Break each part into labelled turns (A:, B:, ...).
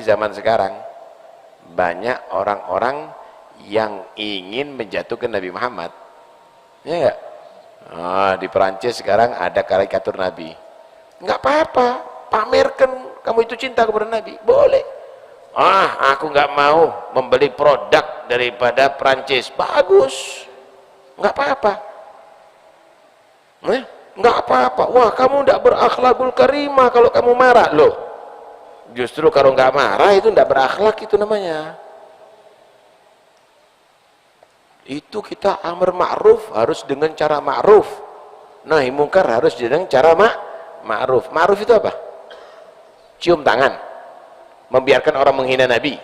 A: zaman sekarang banyak orang-orang yang ingin menjatuhkan Nabi Muhammad, ya enggak? Di Perancis sekarang ada karikatur Nabi. Enggak apa-apa, pamerkan kamu itu cinta kepada Nabi, boleh. Aku nggak mau membeli produk daripada Perancis, bagus, nggak apa-apa. Nggak apa-apa. Wah, kamu nggak berakhlakul karimah kalau kamu marah. Loh, justru kalau nggak marah itu nggak berakhlak, itu namanya. Itu kita amar ma'ruf harus dengan cara ma'ruf, nahi mungkar harus dengan cara ma'ruf. Ma'ruf itu apa? Cium tangan, membiarkan orang menghina Nabi.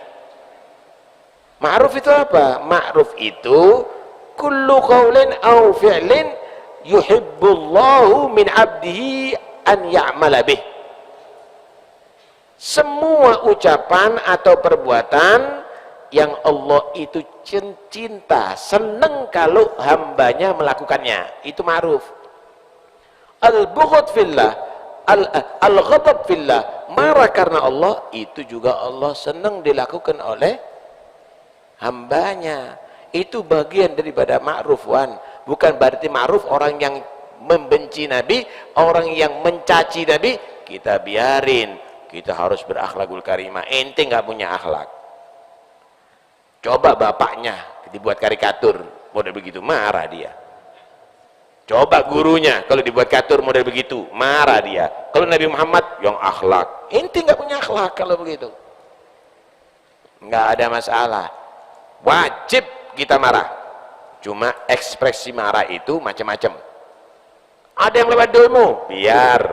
A: Ma'ruf itu apa? Ma'ruf itu kullu qaulin aw fi'lin yuhibbullahu min 'abdihi an ya'mala bih. Semua ucapan atau perbuatan yang Allah itu cinta, senang kalau hambanya melakukannya, itu ma'ruf. Al-bughd fillah, al-ghadab fillah, marah karena Allah, itu juga Allah senang dilakukan oleh hambanya. Itu bagian daripada ma'ruf, wan. Bukan berarti ma'ruf orang yang membenci Nabi, orang yang mencaci Nabi kita biarin. Kita harus berakhlakul karimah. Ente nggak punya akhlak. Coba bapaknya dibuat karikatur model begitu, marah dia. Coba gurunya kalau dibuat karikatur model begitu, marah dia. Kalau Nabi Muhammad yang akhlak, ente nggak punya akhlak kalau begitu. Nggak ada masalah. Wajib kita marah. Cuma ekspresi marah itu macam-macam. Ada yang lewat demo, biar.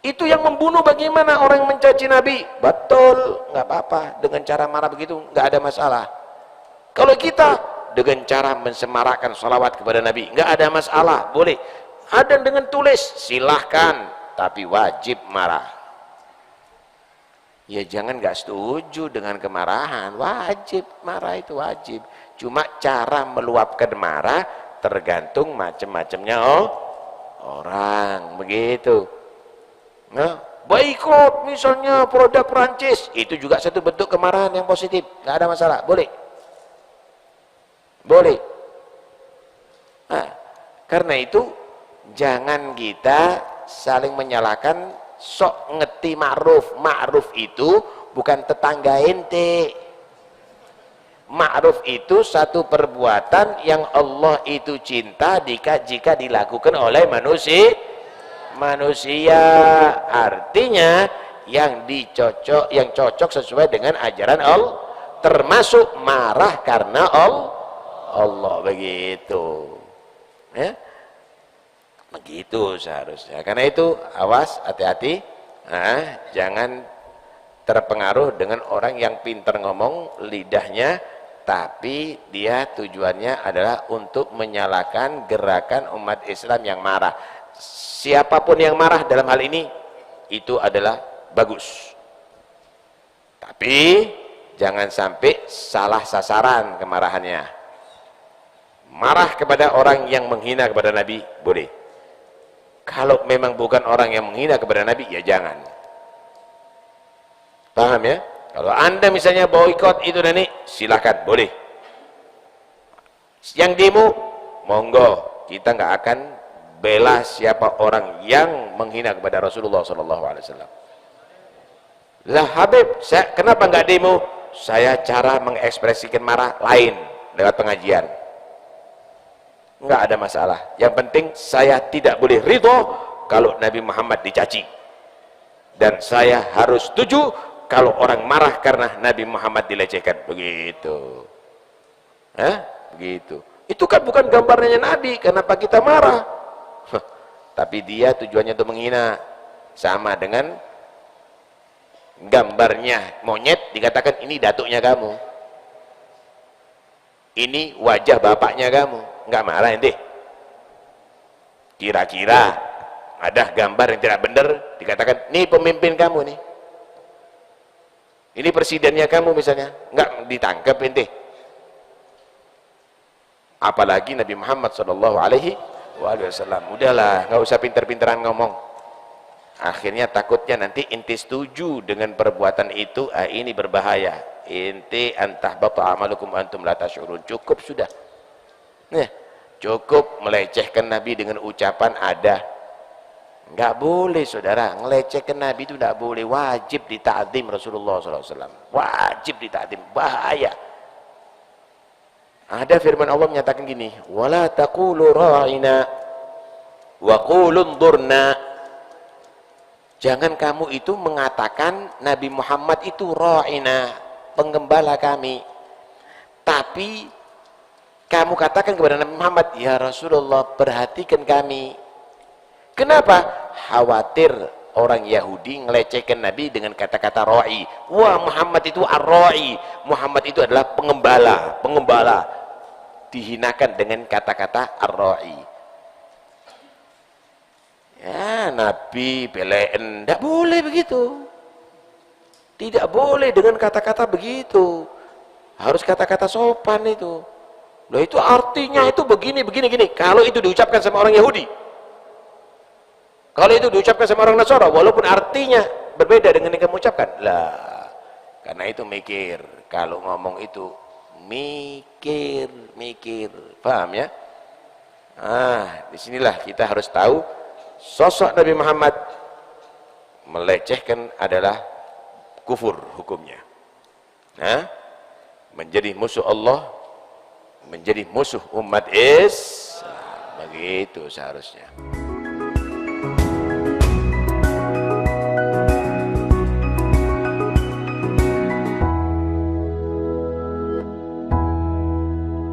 A: Itu yang membunuh bagaimana orang yang mencaci Nabi? Betul, nggak apa-apa. Dengan cara marah begitu, nggak ada masalah. Kalau kita dengan cara mensemarakan salawat kepada Nabi, nggak ada masalah, boleh. Ada dengan tulis, silahkan. Tapi wajib marah. Ya jangan nggak setuju dengan kemarahan. Wajib, marah itu wajib. Cuma cara meluapkan marah tergantung macam-macamnya orang, begitu. Nah, boikot misalnya produk Perancis, itu juga satu bentuk kemarahan yang positif, nggak ada masalah, boleh, boleh. Nah, karena itu jangan kita saling menyalahkan, sok ngerti ma'ruf. Ma'ruf itu bukan tetangga ente. Ma'ruf itu satu perbuatan yang Allah itu cinta jika dilakukan oleh manusia. Artinya yang cocok sesuai dengan ajaran Allah, termasuk marah karena Allah, begitu ya, begitu seharusnya. Karena itu awas, hati-hati, jangan terpengaruh dengan orang yang pintar ngomong lidahnya, tapi dia tujuannya adalah untuk menyalahkan gerakan umat Islam yang marah. Siapapun yang marah dalam hal ini itu adalah bagus, tapi jangan sampai salah sasaran kemarahannya. Marah kepada orang yang menghina kepada Nabi boleh. Kalau memang bukan orang yang menghina kepada Nabi, ya jangan. Paham ya? Kalau Anda misalnya boikot itu dan ini, silakan, boleh. Yang demo, monggo, kita nggak akan bela siapa orang yang menghina kepada Rasulullah SAW. Lah Habib, kenapa nggak demo? Saya cara mengekspresikan marah lain, lewat pengajian. Nggak ada masalah. Yang penting saya tidak boleh ridho kalau Nabi Muhammad dicaci, dan saya harus setuju kalau orang marah karena Nabi Muhammad dilecehkan. Begitu. Begitu. Itu kan bukan gambarnya Nabi, kenapa kita marah? Tapi dia tujuannya untuk menghina. Sama dengan gambarnya monyet, dikatakan ini datuknya kamu, ini wajah bapaknya kamu, nggak marah ente? Kira-kira ada gambar yang tidak benar, dikatakan ini pemimpin kamu nih, ini presidennya kamu misalnya, nggak ditangkap ente? Apalagi Nabi Muhammad SAW. Udahlah, nggak usah pinter-pinteran ngomong. Akhirnya takutnya nanti inti setuju dengan perbuatan itu, ini berbahaya. Inti antahbata amalukum antum la tash'urun. Cukup sudah. Nah, cukup melecehkan Nabi dengan ucapan ada. Enggak boleh saudara, ngelecehkan Nabi itu enggak boleh. Wajib dita'zim Rasulullah SAW. Wajib dita'zim, bahaya. Ada firman Allah menyatakan gini, wala taqulu ra'ina wa qulu ndurna. Jangan kamu itu mengatakan Nabi Muhammad itu ra'ina, penggembala kami. Tapi kamu katakan kepada Nabi Muhammad, ya Rasulullah, perhatikan kami. Kenapa? Khawatir orang Yahudi ngelecehkan Nabi dengan kata-kata ra'i. Wah, Muhammad itu ar-ra'i. Muhammad itu adalah pengembala, pengembala. Dihinakan dengan kata-kata ar-ra'i. Ya, Nabi belain, tidak boleh begitu. Tidak boleh dengan kata-kata begitu. Harus kata-kata sopan itu. Loh, itu artinya itu begini, begini, gini. Kalau itu diucapkan sama orang Yahudi, kalau itu diucapkan sama orang Nasara, walaupun artinya berbeda dengan yang kamu ucapkan, lah, karena itu mikir. Kalau ngomong itu mikir, paham ya? Disinilah kita harus tahu sosok Nabi Muhammad melecehkan adalah kufur hukumnya. Menjadi musuh Allah, menjadi musuh umat Islam, begitu seharusnya.